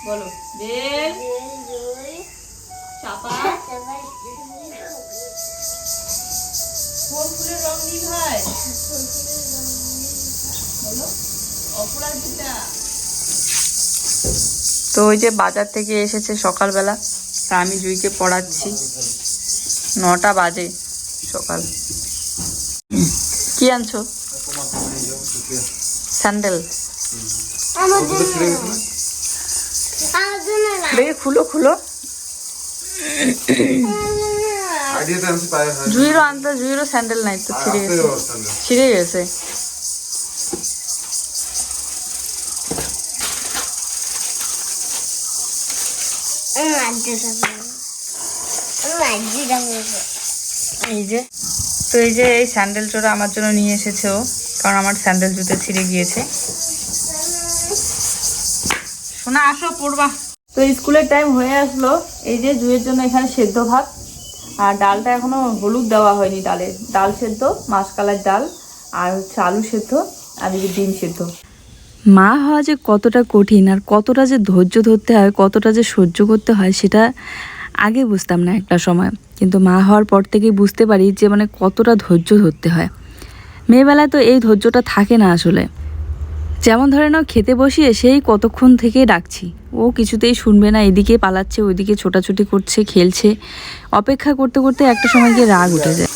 বলো বেল চাপা। কোন ফুলের রং নীল হয়? বলো অপরাজিতা। তো ওই যে বাজার থেকে এসেছে সকালবেলা, তা আমি জুইকে পড়াচ্ছি। 9টা বাজে সকাল। কি আনছো? স্যান্ডেল। খুলো খুলো। জুইরও আনতে, জুইরও স্যান্ডেল নাই তো, ছিঁড়ে গেছে, ছিঁড়ে গেছে। এই যে তো এই যে এই স্যান্ডেল জোড়া আমার জন্য নিয়ে এসেছে ও, কারণ আমার স্যান্ডেল জুতো ছিঁড়ে গিয়েছে। শোনা আসো পড়বা। তো স্কুলের টাইম হয়ে আসলো। এই যে জুয়ের জন্য এখানে সেদ্ধ ভাত, আর ডালটা এখনো হলুদ দেওয়া হয়নি ডালে। ডাল সেদ্ধ, মাসকলাইর ডাল, আর হচ্ছে আলু সেদ্ধ, আর এই যে ডিম সেদ্ধ। মা হওয়া যে কতটা কঠিন, আর কতটা যে ধৈর্য ধরতে হয়, কতটা যে সহ্য করতে হয়, সেটা আগে বুঝতাম না একটা সময়। কিন্তু মা হওয়ার পর থেকেই বুঝতে পারি যে মানে কতটা ধৈর্য ধরতে হয়। মেয়েবেলায় তো এই ধৈর্যটা থাকে না আসলে। যেমন ধরে নাও খেতে বসিয়ে সেই কতক্ষণ থেকে ডাকছি, ও কিছুতেই শুনবে না, এদিকে পালাচ্ছে, ওইদিকে ছোটাছুটি করছে, খেলছে। অপেক্ষা করতে করতে একটা সময় গিয়ে রাগ উঠে যায়।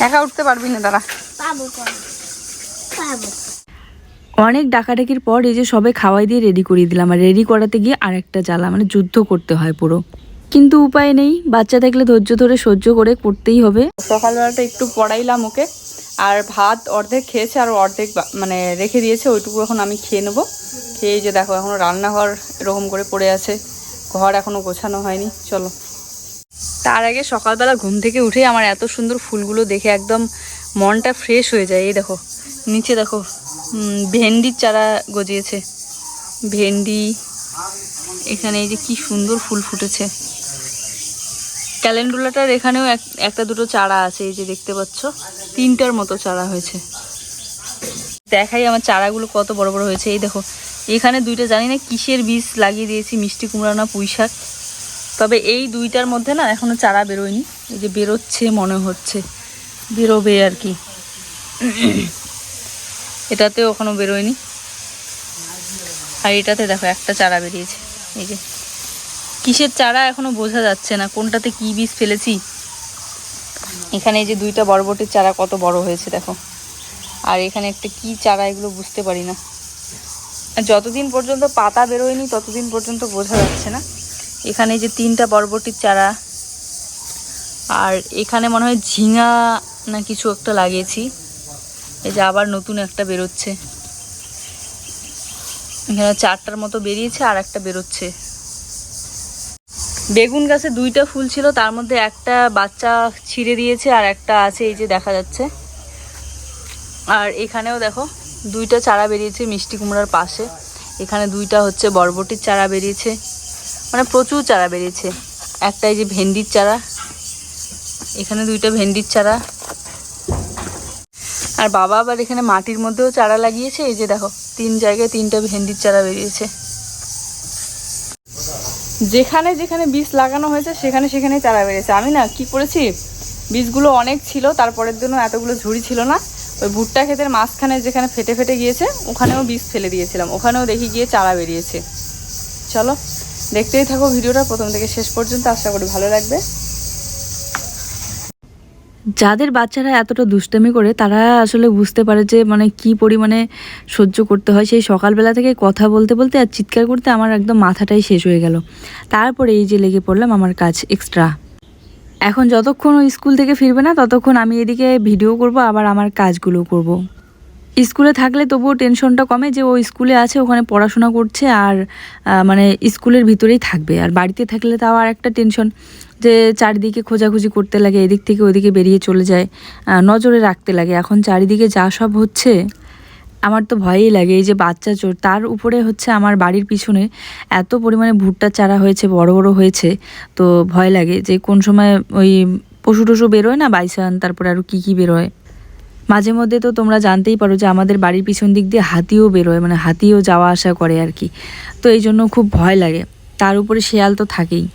একা উঠতে পারবি না, দাঁড়া। অনেক ডাকাডাকির পর এই যে সবে খাওয়াই দিয়ে রেডি করিয়ে দিলাম, আর রেডি করাতে গিয়ে আরেকটা জ্বালা, মানে যুদ্ধ করতে হয় পুরো। কিন্তু উপায় নেই, বাচ্চা থাকলে ধৈর্য ধরে সহ্য করে করতেই হবে। সকালবেলাটা একটু পড়াইলাম ওকে, আর ভাত অর্ধেক খেয়েছে আর অর্ধেক মানে রেখে দিয়েছে, ওইটুকু এখন আমি খেয়ে নেবো। খেয়ে যে দেখো এখনো রান্নাঘর এরকম করে পড়ে আছে, ঘর এখনো গোছানো হয়নি। চলো। তার আগে সকালবেলা ঘুম থেকে উঠে আমার এত সুন্দর ফুলগুলো দেখে একদম মনটা ফ্রেশ হয়ে যায়। এই দেখো নিচে দেখো ভেন্ডির চারা গজিয়েছে, ভেন্ডি। এখানে এই যে কি সুন্দর ফুল ফুটেছে। ক্যালেন্ডুলাটার এখানেও একটা দুটো চারা আছে, এই যে দেখতে পাচ্ছ 3টার মতো চারা হয়েছে। দেখাই আমার চারাগুলো কত বড় বড় হয়েছে। এই দেখো এখানে 2টা, জানি না কিসের বীজ লাগিয়ে দিয়েছি, মিষ্টি কুমড়া না পুঁই শাক। তবে এই 2টার মধ্যে না এখনো চারা বেরোয়নি। এই যে বেরোচ্ছে মনে হচ্ছে, বেরোবে আর কি। এটাতেও এখনো বেরোয়নি। আর এটাতে দেখো একটা চারা বেরিয়েছে। এই যে কিসের চারা এখনো বোঝা যাচ্ছে না, কোনটাতে কি বীজ ফেলেছি। এখানে এই যে 2টা বরবটির চারা কত বড় হয়েছে দেখো। আর এখানে একটা কি চারা, এগুলো বুঝতে পারি না। যতদিন পর্যন্ত পাতা বেরোয়নি ততদিন পর্যন্ত বোঝা যাচ্ছে না। এখানে যে 3টা বরবটির চারা, আর এখানে মনে হয় ঝিঙা না কিছু একটা লাগিয়েছি। এই যে আবার নতুন একটা বেরোচ্ছে। এখানে 4টার মতো বেরিয়েছে, আর একটা বেরোচ্ছে। বেগুন গাছে 2টা ফুল ছিল, তার মধ্যে একটা বাচ্চা ছিঁড়ে দিয়েছে, আর একটা আছে এই যে দেখা যাচ্ছে। আর এখানেও দেখো 2টা চারা বেরিয়েছে মিষ্টি কুমড়ার পাশে। এখানে 2টা হচ্ছে বরবটির চারা বেরিয়েছে, মানে প্রচুর চারা বেরিয়েছে। একটা এই যে ভেন্ডির চারা, এখানে 2টা ভেন্ডির চারা। আর বাবা আবার এখানে মাটির মধ্যেও চারা লাগিয়েছে। এই যে দেখো 3 জায়গায় 3টা ভেন্ডির চারা বেরিয়েছে। যেখানে যেখানে বীজ লাগানো হয়েছে সেখানে সেখানে চারা বেরিয়েছে। আমি না কি করেছি, বীজগুলো অনেক ছিল, তারপরের জন্য এতগুলো ঝুড়ি ছিল না, ওই ভুট্টা ক্ষেতের মাঝখানে যেখানে ফেটে ফেটে গিয়েছে ওখানেও বীজ ফেলে দিয়েছিলাম, ওখানেও দেখি গিয়ে চারা বেরিয়েছে। চলো দেখতেই থাকো ভিডিওটা প্রথম থেকে শেষ পর্যন্ত, আশা করি ভালো লাগবে। যাদের বাচ্চারা এতটা দুষ্টামি করে তারা আসলে বুঝতে পারে যে মানে কি পরিমাণে সহ্য করতে হয়। সেই সকালবেলা থেকে কথা বলতে বলতে আর চিৎকার করতে আমার একদম মাথাটাই শেষ হয়ে গেল। তারপরে এই যে লেগে পড়লাম আমার কাজ এক্সট্রা। এখন যতক্ষণ ও স্কুল থেকে ফিরবে না ততক্ষণ আমি এদিকে ভিডিও করব, আবার আমার কাজগুলো করব। স্কুলে থাকলে তবুও টেনশনটা কমে যে ও স্কুলে আছে, ওখানে পড়াশোনা করছে, আর মানে স্কুলের ভিতরেই থাকবে। আর বাড়িতে থাকলে তাও আর একটা টেনশন, যে চারিদিকে খোঁজাখুঁজি করতে লাগে, এদিক থেকে ওইদিকে বেরিয়ে চলে যায়, নজরে রাখতে লাগে। এখন চারিদিকে যা সব হচ্ছে আমার তো ভয়ই লাগে। এই যে বাচ্চা চোর, তার উপরে হচ্ছে আমার বাড়ির পিছনে এত পরিমাণে ভুট্টার চারা হয়েছে, বড় বড় হয়েছে, তো ভয় লাগে যে কোন সময় ওই পশু টশু বেরোয় না, বাইসান, তারপরে আরও কী কী বেরোয়। মাঝে মধ্যে তো তোমরা জানতেই পারো যে আমাদের বাড়ির পিছন দিক দিয়ে হাতিও বেরোয়, মানে হাতিও যাওয়া আসা করে আর কি। তো এই জন্য খুব ভয় লাগে, তার উপরে শেয়াল তো থাকেই।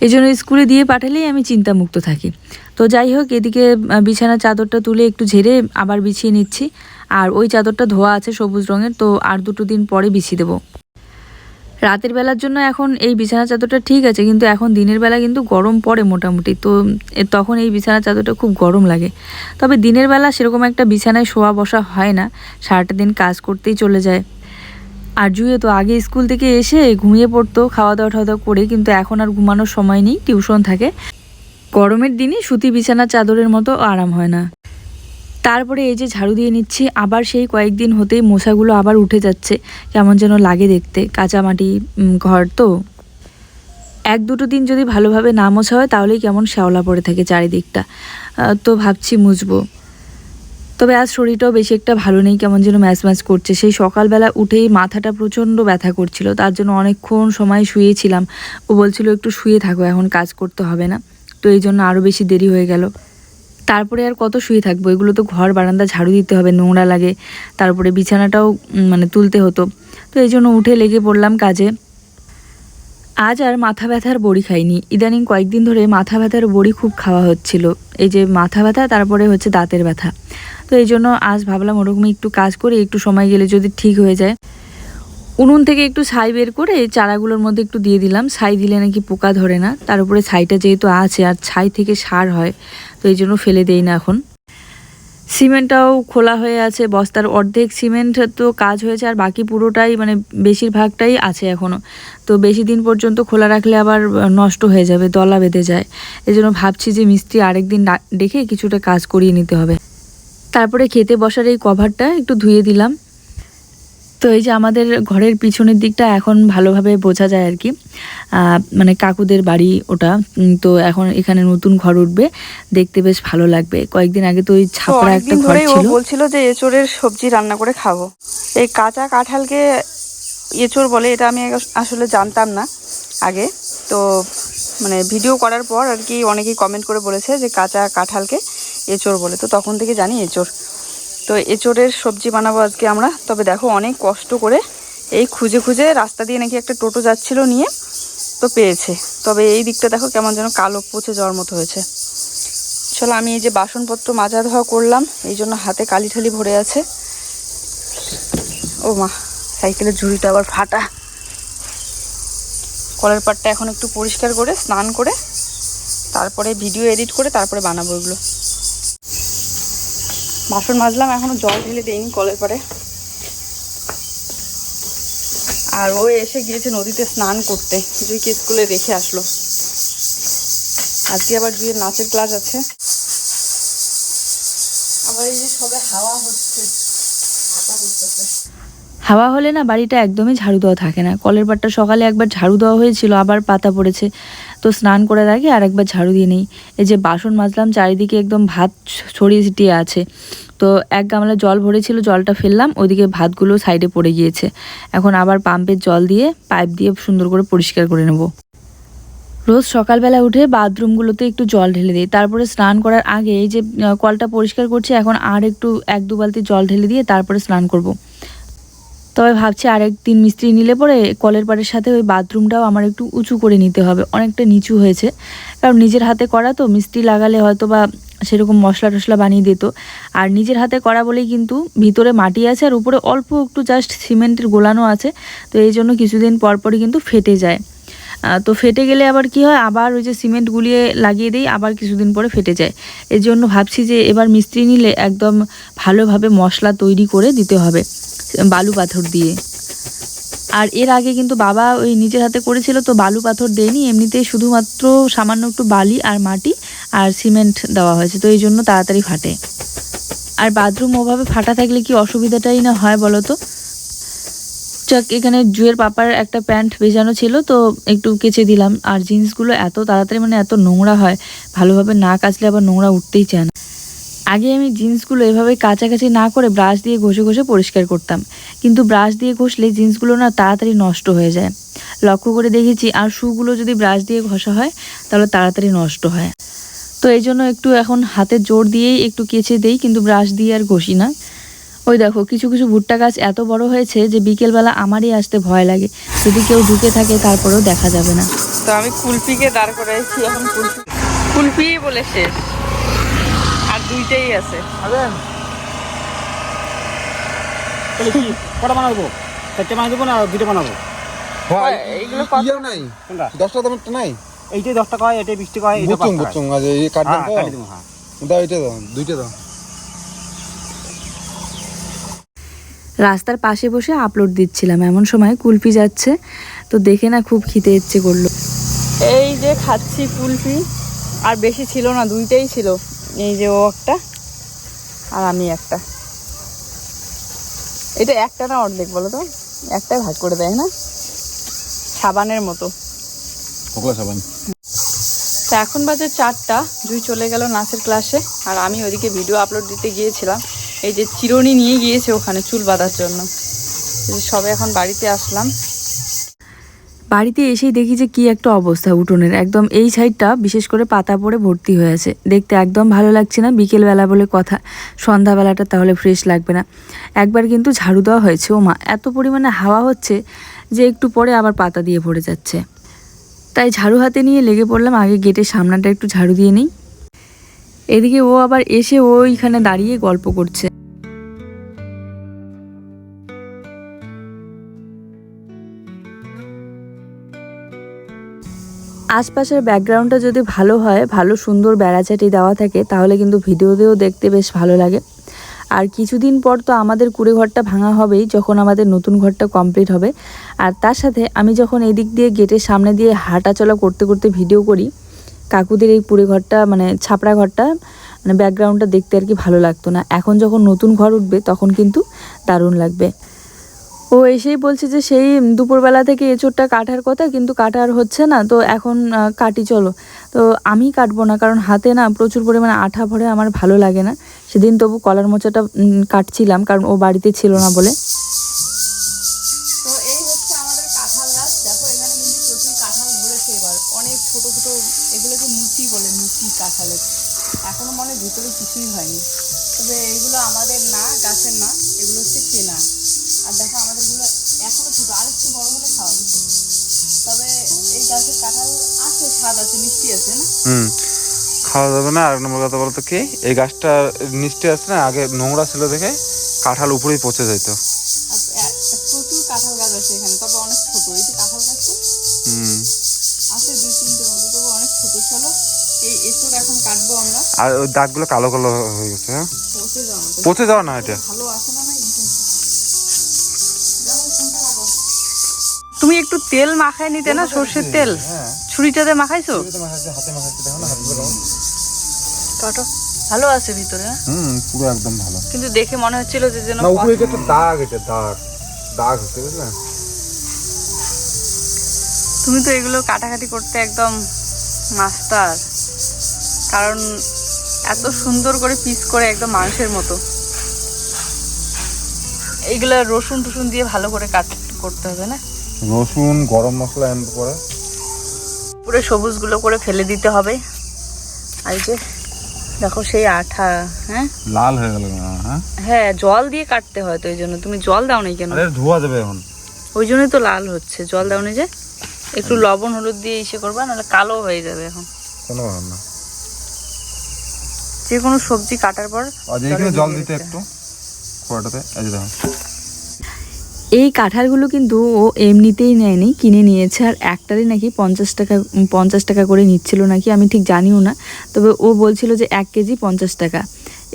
এই জন্য স্কুলে দিয়ে পাঠালেই আমি চিন্তামুক্ত থাকি। তো যাই হোক, এদিকে বিছানার চাদরটা তুলে একটু ঝেড়ে আবার বিছিয়ে নিচ্ছি। আর ওই চাদরটা ধোয়া আছে সবুজ রঙের, তো আর 2 দিন পরে বিছিয়ে দেবো। রাতের বেলার জন্য এখন এই বিছানা চাদরটা ঠিক আছে, কিন্তু এখন দিনের বেলা কিন্তু গরম পড়ে মোটামুটি, তো তখন এই বিছানা চাদরটা খুব গরম লাগে। তবে দিনের বেলা সেরকম একটা বিছানায় শোয়া বসা হয় না, সারাটা দিন কাজ করতেই চলে যায়। আর জুয়ে তো আগে স্কুল থেকে এসে ঘুমিয়ে পড়তো খাওয়া দাওয়া করে, কিন্তু এখন আর ঘুমানোর সময় নেই, টিউশন থাকে। গরমের দিনে সুতি বিছানা চাদরের মতো আরাম হয় না। তারপরে এই যে ঝাড়ু দিয়ে নিচ্ছি, আবার সেই কয়েকদিন হতেই মশাগুলো আবার উঠে যাচ্ছে, কেমন যেন লাগে দেখতে। কাঁচা মাটি ঘর তো, 1-2 দিন যদি ভালোভাবে না মোছা হয় তাহলেই কেমন শ্যাওলা পড়ে থাকে চারিদিকটা। তো ভাবছি মুছবো। তবে আজ শরীরটাও বেশি একটা ভালো নেই, কেমন যেন ম্যাচ করছে। সেই সকালবেলা উঠেই মাথাটা প্রচণ্ড ব্যথা করছিল, তার জন্য অনেকক্ষণ সময় শুয়েছিলাম। ও বলছিল একটু শুয়ে থাকো, এখন কাজ করতে হবে না। তো এই জন্য আরও বেশি দেরি হয়ে গেল। তারপরে আর কত শুয়ে থাকবো, এগুলো তো ঘর বারান্দা ঝাড়ু দিতে হবে, নোংরা লাগে। তারপরে বিছানাটাও মানে তুলতে হতো। তো এই জন্য উঠে লেগে পড়লাম কাজে। আজ আর মাথা ব্যথার বড়ি খাইনি। ইদানিং কয়েকদিন ধরে মাথা ব্যথার বড়ি খুব খাওয়া হচ্ছিল। এই যে মাথা ব্যথা, তারপরে হচ্ছে দাঁতের ব্যথা। তো এই জন্য আজ ভাবলাম ওরকমই একটু কাজ করে একটু সময় গেলে যদি ঠিক হয়ে যায়। উনুন থেকে একটু ছাই বের করে চারাগুলোর মধ্যে একটু দিয়ে দিলাম। ছাই দিলে নাকি পোকা ধরে না, তার উপরে ছাইটা যেহেতু আছে আর ছাই থেকে সার হয়, তো এই জন্য ফেলে দেই না এখন। সিমেন্টটাও খোলা হয়ে আছে, বস্তার অর্ধেক সিমেন্ট তো কাজ হয়েছে, আর বাকি পুরোটাই মানে বেশিরভাগটাই আছে এখনও। তো বেশি দিন পর্যন্ত খোলা রাখলে আবার নষ্ট হয়ে যাবে, দলা বেঁধে যায়। এই জন্য ভাবছি যে মিস্ত্রি আরেকদিন ডেকে কিছুটা কাজ করিয়ে নিতে হবে। তারপরে খেতে বসার এই কভারটা একটু ধুয়ে দিলাম। তো এই যে আমাদের ঘরের পিছনের দিকটা এখন ভালোভাবে বোঝা যায় আর কি, মানে কাকুদের বাড়ি ওটা। তো এখন এখানে নতুন ঘর উঠবে, দেখতে বেশ ভালো লাগবে। কয়েকদিন আগে তো ওই ছাপড়া একটা ঘর ছিল। বলছিল যে এঁচোড়ের সবজি রান্না করে খাবো। এই কাঁচা কাঁঠালকে এঁচোড় বলে, এটা আমি আসলে জানতাম না আগে। তো মানে ভিডিও করার পর আর কি অনেকেই কমেন্ট করে বলেছে যে কাঁচা কাঁঠালকে এঁচোড় বলে, তো তখন থেকে জানি এঁচোড়। তো এঁচোড়ের সবজি বানাবো আজকে আমরা। তবে দেখো অনেক কষ্ট করে এই খুঁজে খুঁজে রাস্তা দিয়ে নাকি একটা টোটো যাচ্ছিল নিয়ে, তো পেয়েছে। তবে এই দিকটা দেখো কেমন যেন কালো পচে যাওয়ার মতো হয়েছে। চলো, আমি এই যে বাসনপত্র মাজা ধোয়া করলাম, এই জন্য হাতে কালি ঠালি ভরে আছে। ও মা, সাইকেলের ঝুড়িটা আবার ফাটা। কলের পাটটা এখন একটু পরিষ্কার করে স্নান করে তারপরে ভিডিও এডিট করে তারপরে বানাবো এগুলো। বাসন মাজলাম, এখনো জল ঢেলে দেইনি কলের পাড়ে। আর ও এসে গিয়েছে নদীতে স্নান করতে, জুইকে স্কুলে রেখে আসলো। আজকে আবার জুইয়ের নাচের ক্লাস আছে। আবার এই যে সবে হাওয়া হচ্ছে, হাওয়া হলে না বাড়িটা একদমই ঝাড়ু দেওয়া থাকে না। কলের পাটটা সকালে একবার ঝাড়ু দেওয়া হয়েছিল, আবার পাতা পড়েছে। তো স্নান করার আগে আর একবার ঝাড়ু দিয়ে নেই। এই যে বাসন মাজলাম, চারিদিকে একদম ভাত ছড়িয়ে ছিটিয়ে আছে। তো এক গামলা জল ভরেছিল, জলটা ফেললাম, ওইদিকে ভাতগুলো সাইডে পড়ে গিয়েছে। এখন আবার পাম্পের জল দিয়ে পাইপ দিয়ে সুন্দর করে পরিষ্কার করে নেব। রোজ সকালবেলা উঠে বাথরুমগুলোতে একটু জল ঢেলে দিই, তারপরে স্নান করার আগে এই যে কলটা পরিষ্কার করছি, এখন আর একটু 1-2 বালতি জল ঢেলে দিয়ে তারপরে স্নান করব। তবে ভাবছি আরেকদিন মিস্ত্রি নিলে পরে কলের পাড়ের সাথে ওই বাথরুমটাও আমার একটু উঁচু করে নিতে হবে, অনেকটা নিচু হয়েছে। কারণ নিজের হাতে করা তো, মিস্ত্রি লাগালে হয়তো বা সেরকম মশলা টশলা বানিয়ে দিত। আর নিজের হাতে করা বলেই কিন্তু ভিতরে মাটি আছে আর উপরে অল্প একটু জাস্ট সিমেন্টের গোলানো আছে। তো এই জন্য কিছুদিন পরপরই কিন্তু ফেটে যায়। তো ফেটে গেলে আবার কি হয়, আবার ওই যে সিমেন্ট গুলিয়ে লাগিয়ে দিই, আবার কিছুদিন পরে ফেটে যায়। এর জন্য ভাবছি যে এবার মিস্ত্রি নিলে একদম ভালোভাবে মশলা তৈরি করে দিতে হবে বালু পাথর দিয়ে। আর এর আগে কিন্তু বাবা ওই নিজের হাতে করেছিল, তো বালু পাথর দেয়নি, এমনিতেই শুধুমাত্র সামান্য একটু বালি আর মাটি আর সিমেন্ট দেওয়া হয়েছে, তো এই জন্য তাড়াতাড়ি ফাটে। আর বাথরুম ওভাবে ফাটা থাকলে কি অসুবিধাটাই না হয় বলো তো। যাক, এখানে জুয়ের পাপার একটা প্যান্ট ভেজানো ছিল, তো একটু কেচে দিলাম। আর জিন্সগুলো এত তাড়াতাড়ি মানে এত নোংরা হয়, ভালোভাবে না কাচলে আবার নোংরা উঠতেই চায় না। আগে আমি জিন্সগুলো এভাবে কাছাকাছি না করে ব্রাশ দিয়ে ঘষে ঘষে পরিষ্কার করতাম, কিন্তু ব্রাশ দিয়ে ঘষলে জিন্সগুলো না তাড়াতাড়ি নষ্ট হয়ে যায়, লক্ষ্য করে দেখেছি। আর শুগুলো যদি ব্রাশ দিয়ে ঘষা হয় তাহলে তাড়াতাড়ি নষ্ট হয়। তো এই জন্য একটু এখন হাতে জোর দিয়েই একটু কেচে দেই, কিন্তু ব্রাশ দিয়ে আর ঘষি না। ওই দেখো কিছু কিছু ভুট্টা গাছ এত বড় হয়েছে যে বিকেলবেলা আমারই আসতে ভয় লাগে, যদি কেউ ঢুকে থাকে তারপরেও দেখা যাবে না। তো আমি কুলপিকে দাঁড় করাইছি, এখন কুলপি বলে শেষ, আর দুইটাই আছে। কটা বানাবো? 4টে বানাবো না 2টে বানাবো? এইগুলো কত? নাই কোনটা? 10 টাকা দামেরটা নাই। এইটাই 10 টাকা হয়, এটাই 20 টাকা হয়, এটা 5 টাকা। বুচুং আজ এই কাটবেন তো। কাটি দেবো, হ্যাঁ। দাও এটা দাও, দুইটা দাও। রাস্তার পাশে বসে আপলোড দিচ্ছিলাম, এমন সময় কুলপি যাচ্ছে, তো দেখে না খুব খিদে ইচ্ছে করলো। এই যে খাচ্ছি কুলপি, আর বেশি ছিল না, দুইটাই ছিল। এই যে ও একটা আর আমি একটা। এটা একটা না অর্ধেক বলো তো? একটাই ভাগ করে দেয় না, সাবানের মতো। ওগুলা সাবান। তো এখন বাজে 4টা, জুই চলে গেল নাচের ক্লাসে, আর আমি ওইদিকে ভিডিও আপলোড দিতে গিয়েছিলাম। এই যে চিরুনি নিয়ে গিয়েছে ওখানে চুল বাঁধার জন্য। সবে এখন বাড়িতে আসলাম। বাড়িতে এসেই দেখি যে কি একটা অবস্থা উঠোনের, একদম এই সাইডটা বিশেষ করে পাতা পড়ে ভর্তি হয়ে আছে, দেখতে একদম ভালো লাগছে না। বিকেলবেলা বলে কথা, সন্ধ্যাবেলাটা তাহলে ফ্রেশ লাগবে না। একবার কিন্তু ঝাড়ু দেওয়া হয়েছে, ও মা এত পরিমাণে হাওয়া হচ্ছে যে একটু পরে আবার পাতা দিয়ে ভরে যাচ্ছে। তাই ঝাড়ু হাতে নিয়ে লেগে পড়লাম, আগে গেটের সামনাটা একটু ঝাড়ু দিয়ে নিই। এদিকে ও আবার এসে ওইখানে দাঁড়িয়ে গল্প করছে। আশপাশের ব্যাকগ্রাউন্ডটা যদি ভালো হয়, ভালো সুন্দর বেড়াচাটি দেওয়া থাকে, তাহলে কিন্তু ভিডিওতেও দেখতে বেশ ভালো লাগে। আর কিছুদিন পর তো আমাদের কুড়ে ঘরটা ভাঙা হবেই, যখন আমাদের নতুন ঘরটা কমপ্লিট হবে। আর তার সাথে আমি যখন এই দিক দিয়ে গেটের সামনে দিয়ে হাঁটা চলা করতে করতে ভিডিও করি, কাকুদের এই কুড়ে ঘরটা মানে ছাপড়া ঘরটা মানে ব্যাকগ্রাউন্ডটা দেখতে আর কি ভালো লাগতো না। এখন যখন নতুন ঘর উঠবে তখন কিন্তু দারুণ লাগবে। ও এসেই বলছে যে সেই দুপুরবেলা থেকে এঁচোড়টা কাটার কথা, কিন্তু কাটার হচ্ছে না, তো এখন কাটি চলো। তো আমি কাটবো না, কারণ হাতে না প্রচুর পরিমাণে আঠা ভরে, আমার ভালো লাগে না। সেদিন তবু কলার মোচাটা কাটছিলাম, কারণ ও বাড়িতে ছিল না বলে। তো এই হচ্ছে আমাদের কাঁঠাল গাছ। দেখো এখানে কিন্তু প্রচুর কাঁঠাল ধরেছে এবার, অনেক ছোট ছোট। এগুলোকে মুচি বলে, মুচি কাঁঠালের। এখনো মনে ভিতরে কিছুই হয়নি। তবে এইগুলো আমাদের না, গাছের না, এগুলো হচ্ছে কেনা। আর দেখো আমাদেরগুলো এখনো ছোট, আর একটু বড় হলে খাওয়া যাবে। তবে এই গাছের কাঁঠাল আছে, স্বাদ আছে, মিষ্টি আছে না? খাওয়া যাবে না। আর এক নম্বর কথা বলতো কি, এই গাছটা নিচে আছে না, আগে নোংরা ছিল দেখে কাঁঠাল উপরেই পচে যেত। আর প্রচুর কাঁঠাল গাছ আছে এখানে, তবে অনেক ছোট। এই যে কাঁঠাল গাছটা আছে 2-3টের মতো, তবে অনেক ছোট। চলো এই এঁচোড় এখন কাটবো আমরা। আর ওই দাগগুলো কালো কালো হয়ে গেছে। হ্যাঁ, পচে যাওয়া মতো। পচে যাওয়া না এটা। ভালো আছে না? তুমি একটু তেল মাখায় নিতে না, সর্ষের তেল। ছুরিটাতে মাখাইছো? হাতে মাখাইছে, দেখো না হাতগুলো। কাটো, ভালো আছে ভিতরে। পুরো একদম ভালো। কিন্তু দেখে মনে হচ্ছিল যে যেন না, উপরে একটা দাগ, এটা দাগ দাগ হচ্ছে, বুঝলে? তুমি তো এগুলো কাটাকাটি করতে একদম মাস্টার, কারণ এত সুন্দর করে পিস করে একদম মাংসের মতো। এইগুলো রসুন টসুন দিয়ে ভালো করে করতে হবে না? রসুন, গরম মশলা এমন করে পুরো সবুজগুলো করে ফেলে দিতে হবে। আর এই যে দেখো সেই আঠা, হ্যাঁ লাল হয়ে গেল। হ্যাঁ হ্যাঁ, জল দিয়ে কাটতে হয়, তো এই জন্য তুমি জল দাও নাই কেন? আরে ধোয়া যাবে এখন। ওই জন্যই তো লাল হচ্ছে, জল দাও নি যে। একটু লবণ হলুদ দিয়ে ইসে করবা, নাহলে কালো হয়ে যাবে। এখন কোনো ব্যাপার না, যে কোনো সবজি কাটার পর আর এইখানে জল দিতে একটু খোয়াটাতে। এই যে দেখো, এই কাঁঠালগুলো কিন্তু ও এমনিতেই নেয়নি, কিনে নিয়েছে। আর একটারই নাকি 50 টাকা করে নিচ্ছিল নাকি, আমি ঠিক জানিও না। তবে ও বলছিল যে 1 কেজি 50 টাকা।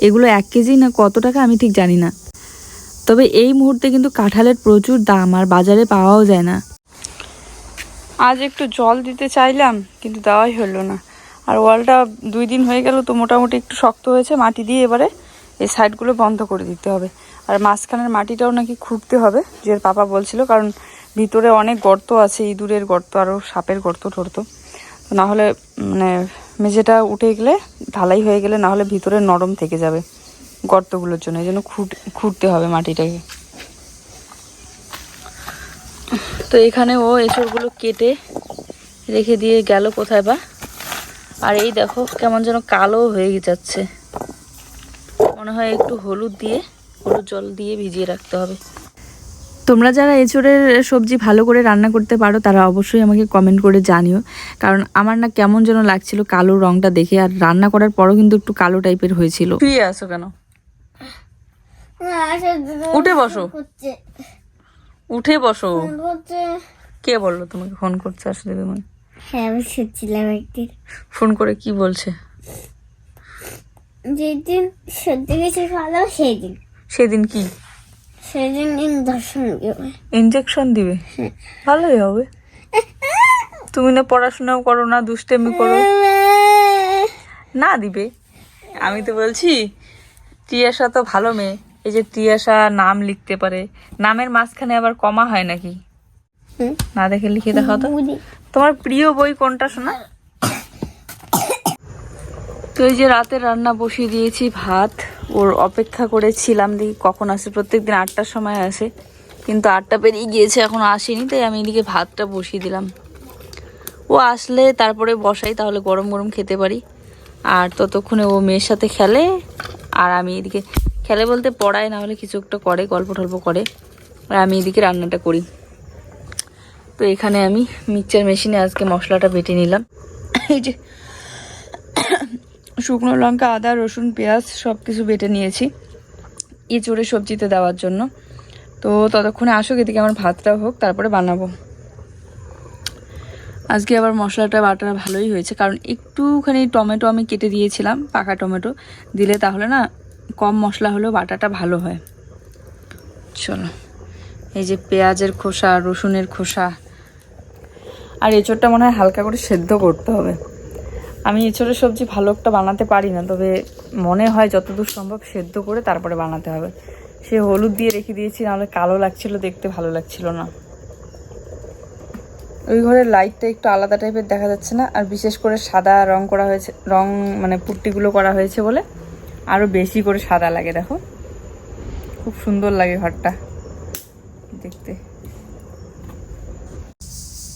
এগুলো 1 কেজি না কত টাকা আমি ঠিক জানি না। তবে এই মুহূর্তে কিন্তু কাঁঠালের প্রচুর দাম, আর বাজারে পাওয়াও যায় না। আজ একটু জল দিতে চাইলাম, কিন্তু দেওয়াই হলো না। আর ওয়ালটা 2 দিন হয়ে গেল, তো মোটামুটি একটু শক্ত হয়েছে। মাটি দিয়ে এবারে এই সাইডগুলো বন্ধ করে দিতে হবে। আর মাঝখানের মাটিটাও নাকি খুঁড়তে হবে, যে পাপা বলছিল, কারণ ভিতরে অনেক গর্ত আছে, ইঁদুরের গর্ত, আরও সাপের গর্ত টর্ত। তো নাহলে মানে মেঝেটা উঠে গেলে, ঢালাই হয়ে গেলে, নাহলে ভিতরে নরম থেকে যাবে গর্তগুলোর জন্য। এই জন্য খুঁড়তে হবে মাটিটাকে। তো এখানে ও এঁচড়গুলো কেটে রেখে দিয়ে গেল কোথায় বা। আর এই দেখো কেমন যেন কালো হয়ে যাচ্ছে, মনে হয় একটু হলুদ জল দিয়ে ভিজিয়ে রাখতে হবে। তোমরা যারা এঁচোড়ের সবজি ভালো করে রান্না করতে পারো তারা অবশ্যই আমাকে কমেন্ট করে জানিও, কারণ আমার না কেমন যেন লাগছিল কালো রংটা দেখে, আর রান্না করার পরও কিন্তু একটু কালো টাইপের হয়েছিল। শুয়ে আসো কেন? উঠে বসো, উঠে বসো। কে বললো তোমাকে ফোন করছে? আসলে তুমি হ্যাঁ আমি শুনছিলাম একদিন ফোন করে কি বলছে? যেদিন সত্যি কিছু ভালো সেদিন কি সেদিন ইঞ্জেকশন দেবে। ইনজেকশন দিবে? ভালোই হবে। তুমি না পড়াশোনাও করো না, দুষ্টামি করো, না দিবে। আমি তো বলছি তিয়াশা তো ভালো মেয়ে, এই যে তিয়াশা নাম লিখতে পারে, নামের মাঝখানে আবার কমা হয় নাকি? না দেখে লিখে দেখাও তো। তোমার প্রিয় বই কোনটা শোনা? তো এই যে রাতে রান্না বসিয়ে দিয়েছি, ভাত ওর অপেক্ষা করেছিলাম দেখি কখন আসে। প্রত্যেকদিন 8টার সময় আসে, কিন্তু 8টা পেরিয়ে গিয়েছে এখনো আসেনি, তাই আমি এদিকে ভাতটা বসিয়ে দিলাম। ও আসলে তারপরে বসাই, তাহলে গরম গরম খেতে পারি। আর ততক্ষণে ও মেয়ের সাথে খেলে, আর আমি এদিকে খেলে বলতে পড়ায়, না হলে কিছু একটা করে, গল্প টল্প করে, আর আমি এদিকে রান্নাটা করি। তো এখানে আমি মিক্সচার মেশিনে আজকে মশলাটা বেটে নিলাম। এই যে শুকনো লঙ্কা, আদা, রসুন, পেঁয়াজ সব কিছু বেটে নিয়েছি এঁচোড়ে সবজিতে দেওয়ার জন্য। তো ততক্ষণে আসুক, এদিকে আমার ভাতটা হোক, তারপরে বানাবো। আজকে আবার মশলাটা বাটা ভালোই হয়েছে, কারণ একটুখানি টমেটো আমি কেটে দিয়েছিলাম, পাকা টমেটো দিলে তাহলে না কম মশলা হলেও বাটাটা ভালো হয়। চলো, এই যে পেঁয়াজের খোসা, রসুনের খোসা, আর এঁচোড়টা মনে হয় হালকা করে সেদ্ধ করতে হবে। আমি এঁচোড়ের সবজি ভালো একটা বানাতে পারি না, তবে মনে হয় যতদূর সম্ভব সেদ্ধ করে তারপরে বানাতে হবে। সে হলুদ দিয়ে রেখে দিয়েছি, নাহলে কালো লাগছিল, দেখতে ভালো লাগছিল না। ওই ঘরের লাইটটা একটু আলাদা টাইপের দেখা যাচ্ছে না, আর বিশেষ করে সাদা রং করা হয়েছে, রং মানে পুট্টিগুলো করা হয়েছে বলে আরও বেশি করে সাদা লাগে। দেখো খুব সুন্দর লাগে ঘরটা দেখতে।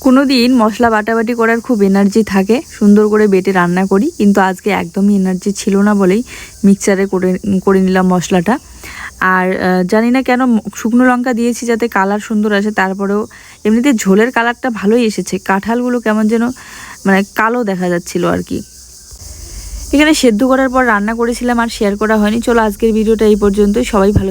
কোনো দিন মশলা বাটাবাটি করার খুব এনার্জি থাকে, সুন্দর করে বেটে রান্না করি, কিন্তু আজকে একদমই এনার্জি ছিল না বলেই মিক্সচারে করে নিলাম মশলাটা। আর জানি না কেন শুকনো লঙ্কা দিয়েছি যাতে কালার সুন্দর আসে, তারপরেও এমনিতে ঝোলের কালারটা ভালোই এসেছে। কাঁঠালগুলো কেমন যেন মানে কালো দেখা যাচ্ছিল আর কি। এখানে সেদ্ধ করার পর রান্না করেছিলাম, আর শেয়ার করা হয়নি। চলো আজকের ভিডিওটা এই পর্যন্তই। সবাই ভালো